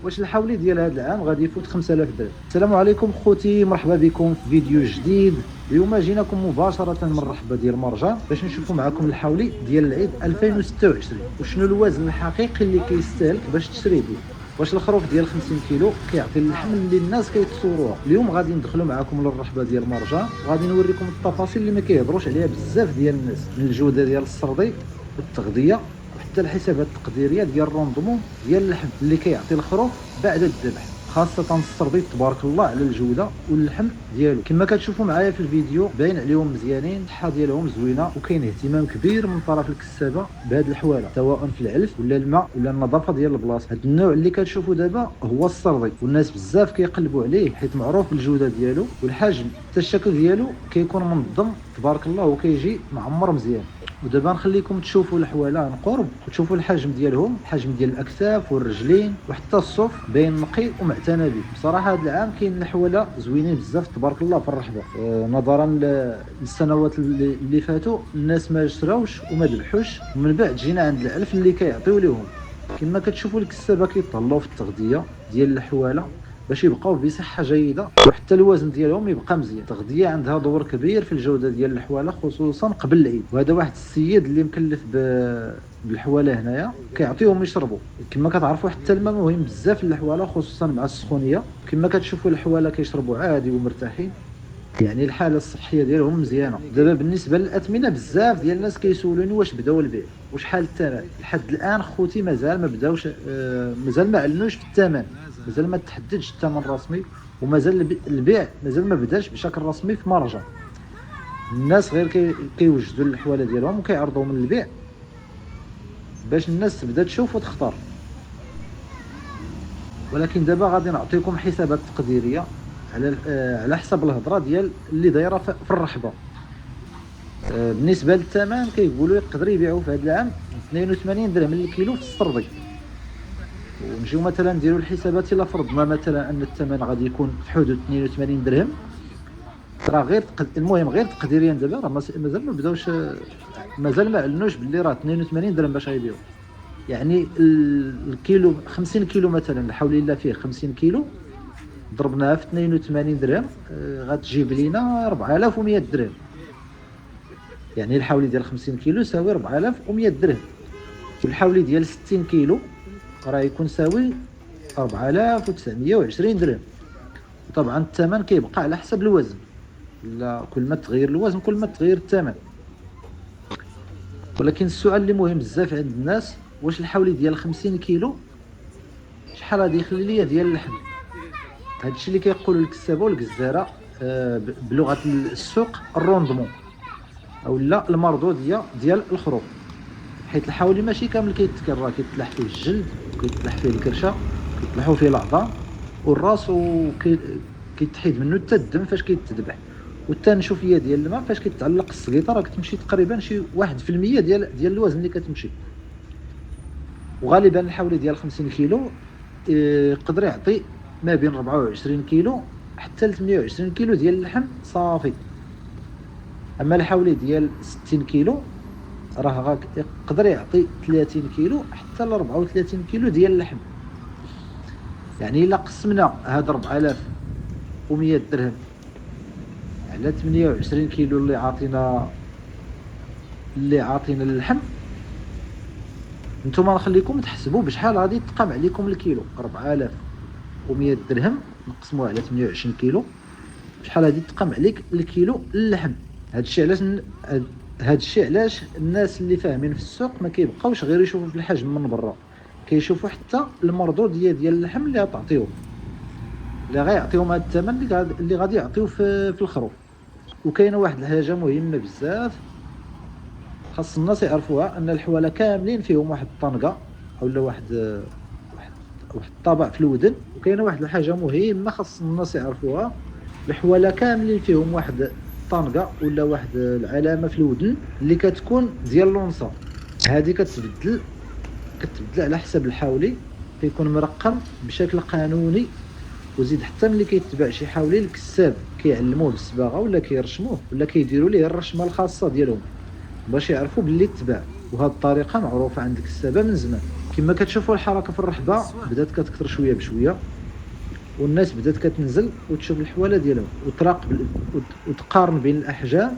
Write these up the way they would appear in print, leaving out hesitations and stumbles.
واش الحولي ديال هذا العام غادي يفوت 5000 درهم. السلام عليكم خوتي، مرحبا بكم في فيديو جديد. اليوم جيناكم مباشره من الرحبه ديال مرجان باش نشوفوا معكم الحولي ديال العيد 2026 وشنو الوزن الحقيقي اللي كيستهلك باش تشري به. واش الخروف ديال 50 كيلو كيعطي اللحم اللي الناس كيتصوروها؟ اليوم غادي ندخلوا معكم للرحبه ديال مرجان وغادي نوريكم التفاصيل اللي ما كيهضروش عليها بزاف ديال الناس، من الجوده ديال السردي والتغذيه حتى الحسابات التقديريه ديال الروندمون ديال اللحم اللي كيعطي الخروف بعد الذبح، خاصه السردي تبارك الله على الجوده واللحم ديالو. كما كتشوفوا معايا في الفيديو باين عليهم مزيانين، الصحه ديالهم زوينه، وكاين اهتمام كبير من طرف الكسابه بهاد الحواله سواء في العلف ولا الماء ولا النظافه ديال البلاصه. هاد النوع اللي كتشوفوا دابا هو السردي، والناس بزاف كيقلبوا عليه حيت معروف بالجوده ديالو والحجم، حتى الشكل ديالو كيكون منظم تبارك الله وكيجي معمر مزيان. ودابا نخليكم تشوفوا الحواله عن قرب وتشوفوا الحجم ديالهم، الحجم ديال الاكتاف والرجلين وحتى الصوف باين نقي ومعتنى به. بصراحه هذا العام كاين الحواله زوينين بزاف تبارك الله في الرحبه، نظرا للسنوات اللي فاتوا الناس ما شراوش وما ذبحوش، ومن بعد جينا عند العلف اللي كيعطيو لهم. كما كتشوفوا الكسابه كيطلعوا في التغذيه ديال الحواله باش يبقاو بصحه جيده وحتى الوزن ديالهم يبقى مزيان. التغذيه عندها دور كبير في الجوده ديال الحواله خصوصا قبل العيد، وهذا واحد السيد اللي مكلف بالحواله هنايا كيعطيهم يشربوا. كما كتعرفوا حتى الماء مهم بزاف للحواله خصوصا مع السخونيه. كما كتشوفوا الحواله كيشربوا عادي ومرتاحين، يعني الحاله الصحيه ديالهم مزيانه. دابا بالنسبه للاثمنه بزاف ديال الناس كيسولوني واش بداو البيع وشحال الثمن. لحد الان خوتي مازال ما بداوش، مازال ما اعلنوش في الثمن، مازال ما تحددش الثمن الرسمي، ومازال البيع مازال ما بداش بشكل رسمي في مرجان. الناس غير كيوجدوا الحواله ديالهم وكيعرضوا من البيع باش الناس تبدا تشوف وتختار. ولكن دابا غادي نعطيكم حسابات تقديريه على حسب الهضره ديال اللي دايره في الرحبه. بالنسبه للثمن كيقولوا يقدر يبيعوا في هذا العام 82 درهم للكيلو في السردي. ونجيو مثلا نديروا الحسابات، الا فرضنا مثلا ان الثمن غادي يكون في حدود 82 درهم، راه غير المهم غير تقديريا دابا راه مازال ما بداوش، مازال ما اعلنوش باللي راه 82 درهم باش غيبيعوا. يعني الكيلو 50 كيلو مثلا الحولي الا فيه 50 كيلو ضربناها في 82 درهم غتجيب لينا 4100 درهم. يعني الحولي ديال 50 كيلو يساوي 4100 درهم، والحولي ديال 60 كيلو راه يكون ساوي 4920 درهم. طبعا الثمن كيبقى على حسب الوزن، لا كل ما تغير الوزن كل ما تغير الثمن. ولكن السؤال اللي مهم بزاف عند الناس، واش الحولي ديال 50 كيلو شحال غادي يخلي ليا ديال اللحم؟ هادشي اللي كيقولوا الكسابه والجزاره بلغه السوق الروندمون او لا المردوديه ديال الخروف. حيت الحولي ماشي كامل كيتكل، راه كيتلح فيه الجلد وكيتلح فيه الكرشه كيتلحوا فيه العظام والراس، وكيتحيد منه حتى الدم فاش كيتذبح، والتنشوفيه ديال الماء فاش كيتعلق السقيطه راه كتمشي تقريبا شي 1% ديال الوزن اللي كتمشي. وغالبا الحولي ديال 50 كيلو يقدر يعطي ما بين 24 كيلو حتى ل 28 كيلو ديال اللحم صافي. اما الحولي ديال 60 كيلو راه يقدر يعطي 30 كيلو حتى ل 34 كيلو ديال اللحم. يعني الا قسمنا هاد 4100 درهم على 28 كيلو اللي عاطينا اللحم، نتوما نخليكم تحسبوا بشحال غادي تقام عليكم الكيلو. 4100 درهم نقسموها على 28 كيلو شحال غادي تقام عليك الكيلو اللحم. هادشي علاش الناس اللي فاهمين في السوق ما كيبقاوش غير يشوفوا في الحجم من برا، كيشوفوا حتى المردوديه ديال اللحم اللي غتعطيهم، اللي غيعطيهم هذا الثمن اللي غادي يعطيو في الخروف. وكاينه واحد الحاجه مهمه بزاف خاص الناس يعرفوها، ان الحواله كاملين فيهم واحد الطنقه اولا واحد الطابع في الودن. وكاينه واحد الحاجه مهمه خاص الناس يعرفوها، الحواله كاملين فيهم واحد الطنقه ولا واحد العلامه في الودن اللي كتكون ديال اللونصه. هذه كتبدل على حسب الحولي، كيكون مرقم بشكل قانوني. وزيد حتى ملي كيتباع شي حولي الكساب كيعلموه بالصباغه ولا كيرشموه ولا كيديروا ليه الرشمه الخاصه ديالهم باش يعرفوا باللي تباع. وهذه الطريقه معروفه عند الكسابه من زمان. كما كتشوفوا الحركه في الرحبه بدات كتكثر شويه بشويه، والناس بدات كتنزل وتشوف الحواله ديالهم وتراقب وتقارن بين الاحجام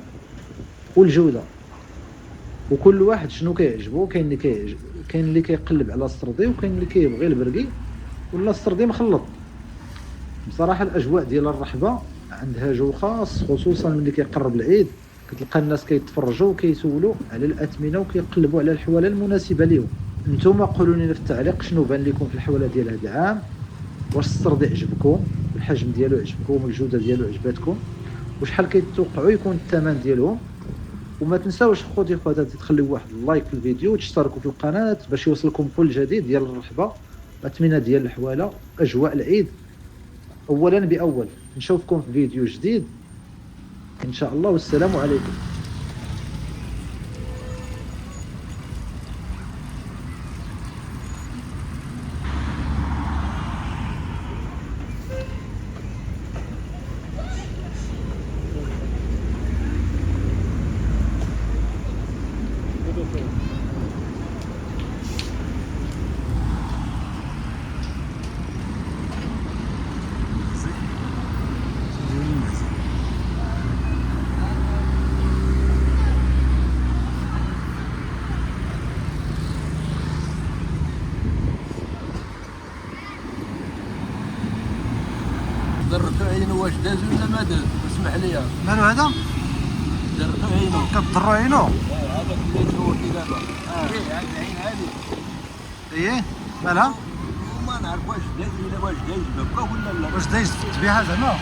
والجوده، وكل واحد شنو كيعجبو. كاين اللي كيقلب على السردي، وكاين اللي كيبغي البرقي ولا السردي مخلط. بصراحه الاجواء ديال الرحبه عندها جو خاص، خصوصا ملي كيقرب العيد كتلقى الناس كيتفرجوا وكيسولوا على الاثمنه وكيقلبوا على الحواله المناسبه لهم. نتوما قولوا لنا في التعليق شنو بان لكم في الحواله ديال هذا العام، واش السردي عجبكم، الحجم ديالو عجبكم، الجوده ديالو عجبتكم، وشحال كيتوقعوا يكون الثمن ديالهم. وما تنساوش خوتي خواتاتي تخليو واحد اللايك في الفيديو وتشتركوا في القناه باش يوصلكم كل جديد ديال الرحبه، اثمنه ديال الحواله، اجواء العيد. اولا باول نشوفكم في فيديو جديد ان شاء الله، والسلام عليكم. درتو عينو واش داز ولا ما داز، اسمح لي. مالو هذا؟ درتو عينو. كضرو عينو؟ هذاك اللي هو كي دابا. ايه هاد العين هادي. ايه مالها؟ وما نعرف واش داز ولا واش داز بكا ولا لا. واش دايز تبيعها زعما؟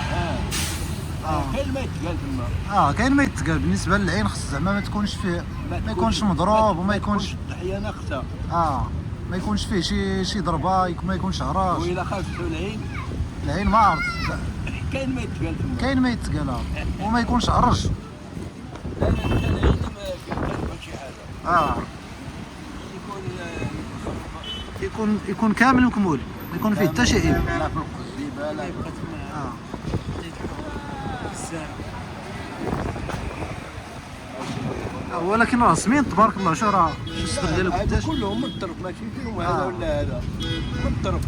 كاين ما يتقال تما. كاين ما يتقال. بالنسبه للعين خص زعما ما تكونش فيه، ما يكونش مضروب وما يكونش الضحيه ناقصه. ما يكونش فيه شي ضربه، ما يكونش عراش. وإلا خاصو العين ما عرض. كاين ما يتقال تما. كاين ما يتقال وما يكونش عرج. لا لا العين ما كتبان شي حاجه. يكون كامل مكمول، ما يكون فيه حتى شي عيب. لا في القزيبه لا يبقى ولكن راه سمين تبارك الله. شو راه شو الصدر ديالو قداش؟ كلهم من الطرف ماشي فيهم هذا ولا هذا من الطرف.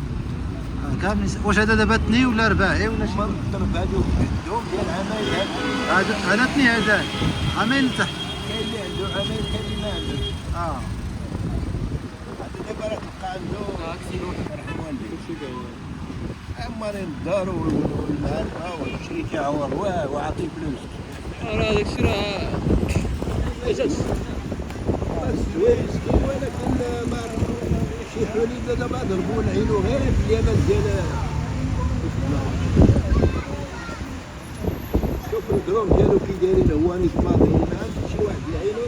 كامل. واش هذا دابا تني ولا رباعي ولا شي؟ من الطرف هذو عندهم ديال عمايل. هذا تني، هذا عمايل لتحت. كاين اللي عنده عمايل كاين اللي ما عندوش. هذا دابا راه تلقى عنده رحم والديك عمارين الدار والعرفه والشري كيعور وعاطيه فلوس. راه داك الشيء راه ما جاتش. مسكين ولكن ما شي حليب دابا ضربوا العينو غير في اليمن ديال. شوف الدروم ديالو كي دايرين هو نيت ماضي، ما عندش شي واحد العينو